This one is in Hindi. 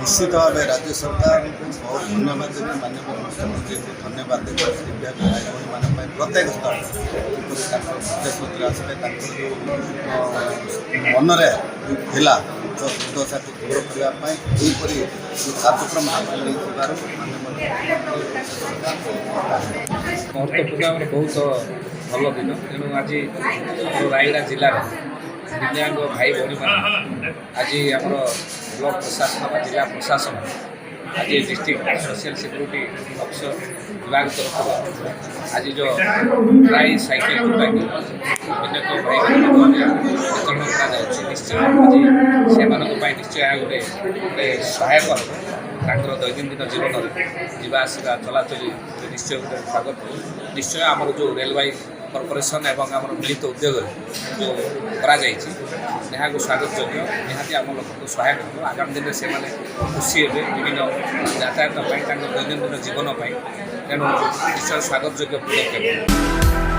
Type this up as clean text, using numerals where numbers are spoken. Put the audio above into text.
निश्चित भाव राज्य सरकार को बहुत धन्यवाद देवी माननीय मुख्यमंत्री को धन्यवाद देवी दिव्यांग भाई भाई मैं प्रत्येक स्थल मुख्यमंत्री आसले जो मनरे थिला जो दुर्दशा को दूर करने यहीपरी कार्यक्रम हाथ महत्वपूर्ण बहुत भल दिन तेणु आज रायगड़ा जिलार दिव्यांग भाई भाई मैंने आज आम ब्लॉक प्रशासन जिला प्रशासन आज डिस्ट्रिक्ट सोशल सिक्यूरीटी ऑफिसर विभाग तरफ आज जो प्राय साइकिल जोटाकि अनेक भाई वितरण कर निश्चय आज से निश्चय गोटे सहायक तांकर दैनन्दिन जीवन जीवा आसवा चलाचली निश्चय गोटे स्वागत निश्चय आमर जो रेलवे कॉर्पोरेशन एवं आम मिलित उद्योग जो कराई स्वागत योग्य निहाती आम लोक को सहायक हो आगामी दिन से खुशी हे विभिन्न यातायात दैनन्दिन जीवन तेणु निश्चय स्वागत योग्य पदक्षेप।